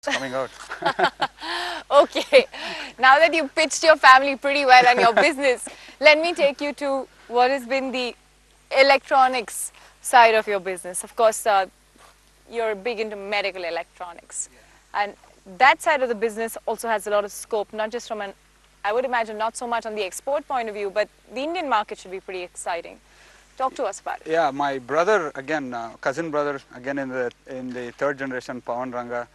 coming out. Okay, now that you pitched your family pretty well and your business, let me take you to what has been the electronics side of your business. Of course, you're big into medical electronics, and that side of the business also has a lot of scope, not just from I would imagine not so much on the export point of view, but the Indian market should be pretty exciting. Talk to us about it. Yeah, my brother again, cousin brother again in the third generation, Arjun Ranga.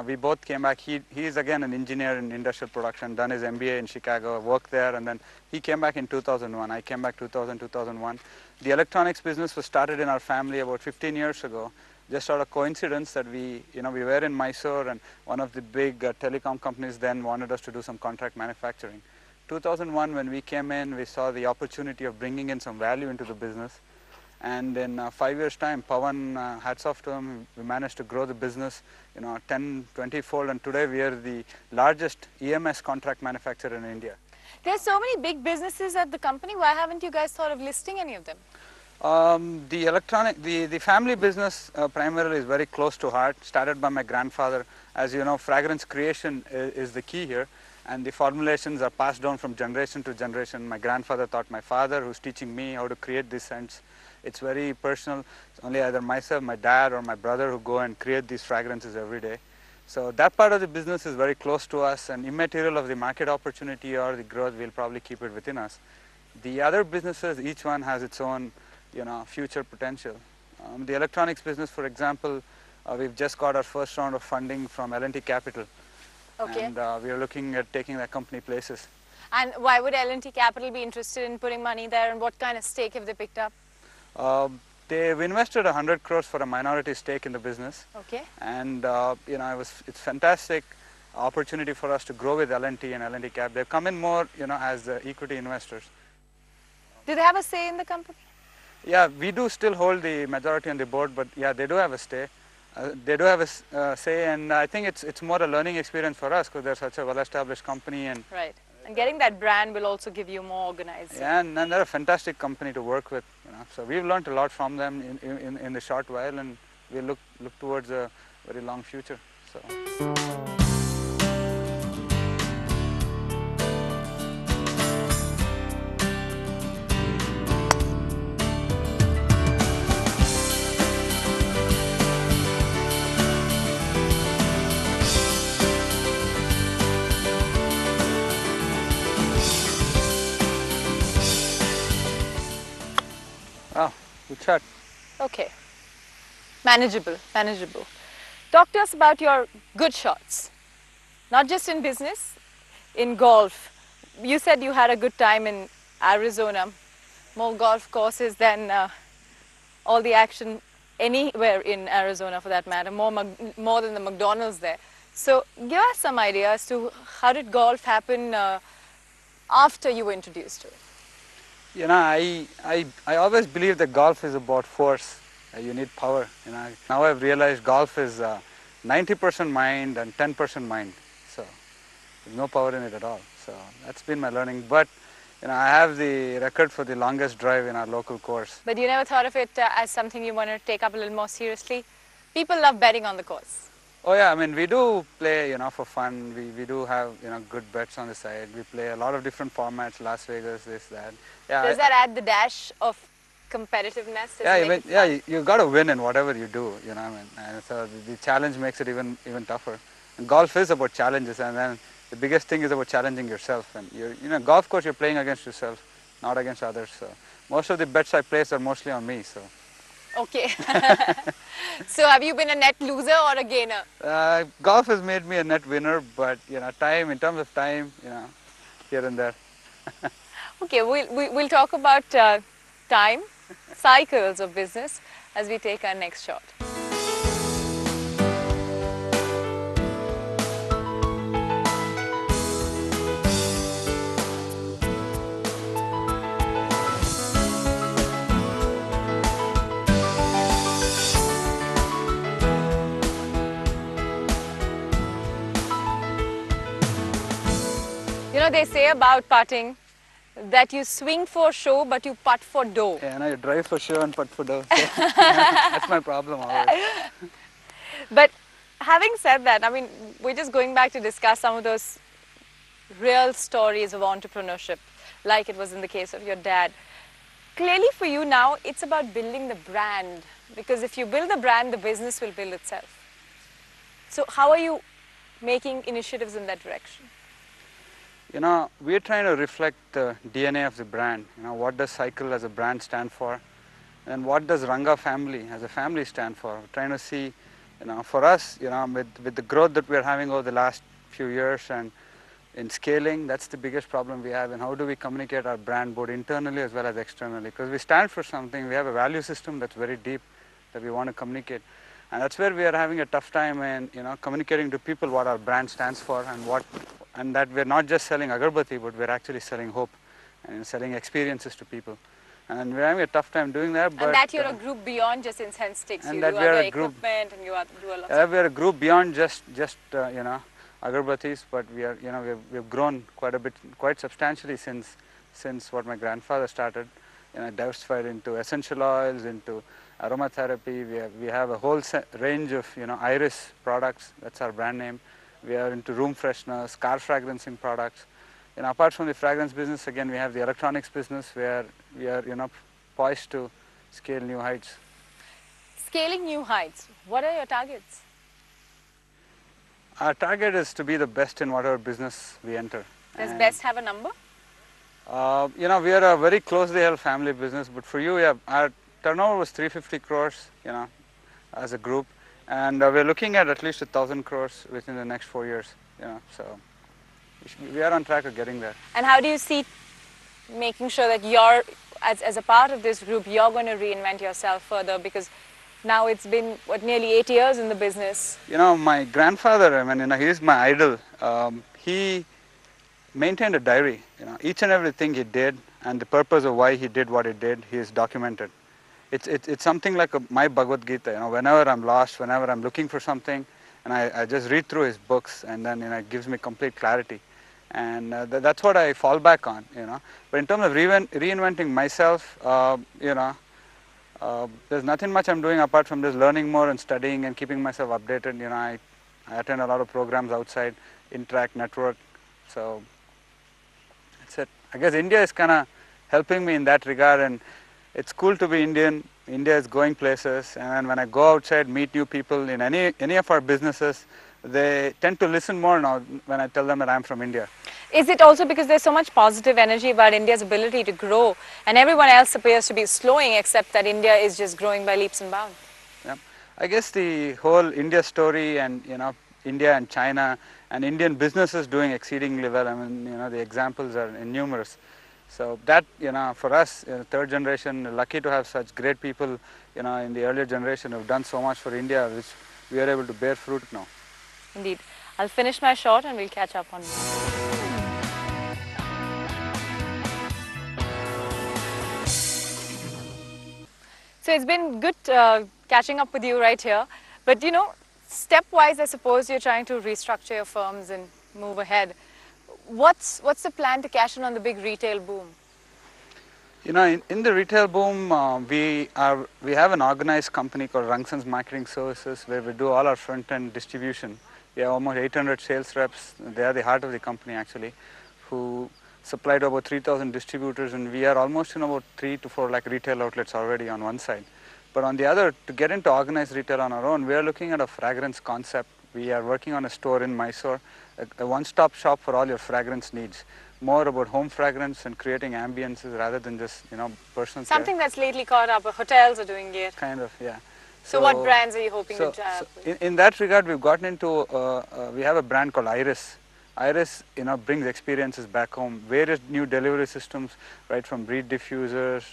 We both came back. He's again an engineer in industrial production, done his MBA in Chicago, worked there, and then he came back in 2001. I came back 2001. The electronics business was started in our family about 15 years ago. Just out of coincidence that we were in Mysore, and one of the big telecom companies then wanted us to do some contract manufacturing. 2001, when we came in, we saw the opportunity of bringing in some value into the business. And in 5 years' time, Pawan, hats off to him, we managed to grow the business 10, 20-fold, and today we are the largest EMS contract manufacturer in India. There's so many big businesses at the company. Why haven't you guys thought of listing any of them? The family business primarily is very close to heart, started by my grandfather. As you know, fragrance creation is the key here, and the formulations are passed down from generation to generation. My grandfather taught my father, who's teaching me how to create these scents. It's very personal. It's only either myself, my dad, or my brother who go and create these fragrances every day. So that part of the business is very close to us, and immaterial of the market opportunity or the growth, we'll probably keep it within us. The other businesses, each one has its own future potential. The electronics business, for example, we've just got our first round of funding from L&T Capital. Okay. And we are looking at taking that company places. And why would L&T Capital be interested in putting money there, and what kind of stake have they picked up? They've invested 100 crores for a minority stake in the business. Okay. And it's fantastic opportunity for us to grow with L&T and L&T Cap. They've come in more as equity investors. Do they have a say in the company? Yeah, we do still hold the majority on the board, but yeah, they do have a stay. They do have a say, and I think it's more a learning experience for us because they're such a well-established company. And right. And getting that brand will also give you more organized. Yeah, and they're a fantastic company to work with. So we've learned a lot from them in the short while, and we look towards a very long future. So. Oh, good shot. Okay. Manageable, manageable. Talk to us about your good shots. Not just in business, in golf. You said you had a good time in Arizona. More golf courses than all the action anywhere in Arizona for that matter. More than the McDonald's there. So give us some idea as to how did golf happen after you were introduced to it. I always believe that golf is about force. You need power. Now I've realized golf is 90% mind and 10% mind. So there's no power in it at all. So that's been my learning. But I have the record for the longest drive in our local course. But you never thought of it as something you want to take up a little more seriously? People love betting on the course. Oh yeah, I mean we do play for fun. We do have good bets on the side. We play a lot of different formats, Las Vegas, this, that. Yeah. Does that add the dash of competitiveness? You got to win in whatever you do. And so the challenge makes it even tougher. And golf is about challenges, and then the biggest thing is about challenging yourself. And golf course you're playing against yourself, not against others. So most of the bets I place are mostly on me. So. Okay. So have you been a net loser or a gainer? Golf has made me a net winner, but in terms of time, here and there. Okay, we'll talk about time, cycles of business as we take our next shot. They say about putting that you swing for show, but you putt for dough. Yeah, I drive for show and putt for dough. So, that's my problem always. But having said that, I mean, we're just going back to discuss some of those real stories of entrepreneurship, like it was in the case of your dad. Clearly for you now, it's about building the brand, because if you build the brand, the business will build itself. So how are you making initiatives in that direction? You know, we're trying to reflect the DNA of the brand. You know, what does Cycle as a brand stand for? And what does Ranga family as a family stand for? We're trying to see, you know, for us, you know, with the growth that we're having over the last few years and in scaling, that's the biggest problem we have. And how do we communicate our brand both internally as well as externally? Because we stand for something, we have a value system that's very deep that we want to communicate. And that's where we are having a tough time in, you know, communicating to people what our brand stands for and that we're not just selling agarbatti, but we're actually selling hope and selling experiences to people. And we're having a tough time doing that. And that you're a group beyond just incense sticks. And you that do we're other a group, equipment and you do a lot. We're a group beyond just you know, agarbattis, but we are, you know, we've grown quite a bit, quite substantially since what my grandfather started. You know, diversified into essential oils, into aromatherapy. We have a whole range of, you know, iris products. That's our brand name. We are into room fresheners, car fragrancing products. You know, apart from the fragrance business, again, we have the electronics business where we are, you know, poised to scale new heights. Scaling new heights, what are your targets? Our target is to be the best in whatever business we enter. Does best have a number? You know, we are a very closely held family business, but for you, yeah, our turnover was 350 crores, you know, as a group. And we're looking at least 1,000 crores within the next 4 years, you know, so we are on track of getting there. And how do you see making sure that you're, as a part of this group, you're going to reinvent yourself further? Because now it's been, what, nearly 8 years in the business. You know, my grandfather, I mean, you know, he's my idol. He maintained a diary, you know, each and everything he did and the purpose of why he did what he did, he is documented. It's something like my Bhagavad Gita, you know, whenever I'm lost, whenever I'm looking for something, and I just read through his books, and then, you know, it gives me complete clarity. And that's what I fall back on, you know. But in terms of reinventing myself, you know, there's nothing much I'm doing apart from just learning more and studying and keeping myself updated. You know, I attend a lot of programs outside, interact, network, so that's it. I guess India is kind of helping me in that regard, and it's cool to be Indian. India is going places, and when I go outside, meet new people in any of our businesses, they tend to listen more now when I tell them that I'm from India. Is it also because there's so much positive energy about India's ability to grow, and everyone else appears to be slowing, except that India is just growing by leaps and bounds? Yeah, I guess the whole India story, and, you know, India and China and Indian businesses doing exceedingly well. I mean, you know, the examples are numerous. So that, you know, for us, third generation, lucky to have such great people, you know, in the earlier generation who have done so much for India, which we are able to bear fruit now. Indeed. I'll finish my shot and we'll catch up on more. So it's been good catching up with you right here. But, you know, stepwise, I suppose you're trying to restructure your firms and move ahead. What's the plan to cash in on the big retail boom? You know, in the retail boom, we have an organized company called Rangson's Marketing Services, where we do all our front-end distribution. We have almost 800 sales reps. They are the heart of the company, actually, who supply to about 3,000 distributors, and we are almost in about 3 to 4 lakh retail outlets already on one side. But on the other, to get into organized retail on our own, we are looking at a fragrance concept. We are working on a store in Mysore, a one-stop shop for all your fragrance needs. More about home fragrance and creating ambiences rather than just, you know, personal care. Something that's lately caught up. Hotels are doing it. Kind of, yeah. So what brands are you hoping to tie up with? In that regard, we've gotten into, we have a brand called Iris. Iris, you know, brings experiences back home. Various new delivery systems, right from breed diffusers,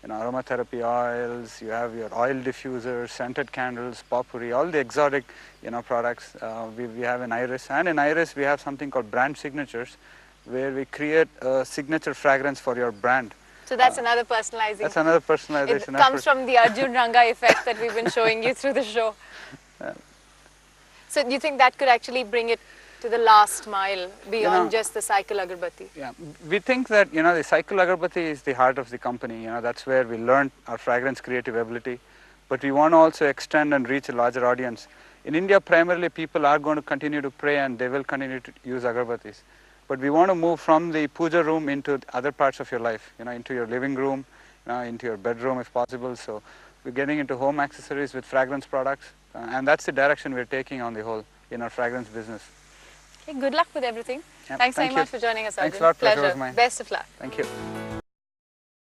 you know, aromatherapy oils, you have your oil diffusers, scented candles, potpourri, all the exotic, you know, products we have in Iris. And in Iris, we have something called brand signatures, where we create a signature fragrance for your brand. So that's another personalizing. That's another personalization. It comes from the Arjun Ranga effect that we've been showing you through the show. So do you think that could actually bring it to the last mile beyond just the cycle agarbatti? Yeah, we think that, you know, the cycle agarbatti is the heart of the company. You know, that's where we learned our fragrance creative ability. But we want to also extend and reach a larger audience. In India, primarily people are going to continue to pray and they will continue to use agarbattis. But we want to move from the puja room into other parts of your life, into your living room, into your bedroom if possible. So we're getting into home accessories with fragrance products, and that's the direction we're taking on the whole in our fragrance business. Okay, good luck with everything. Yep, Thanks very thank you. much for joining us, Arjun. Thanks a lot. Pleasure was Pleasure. mine. Best of luck. Thank you.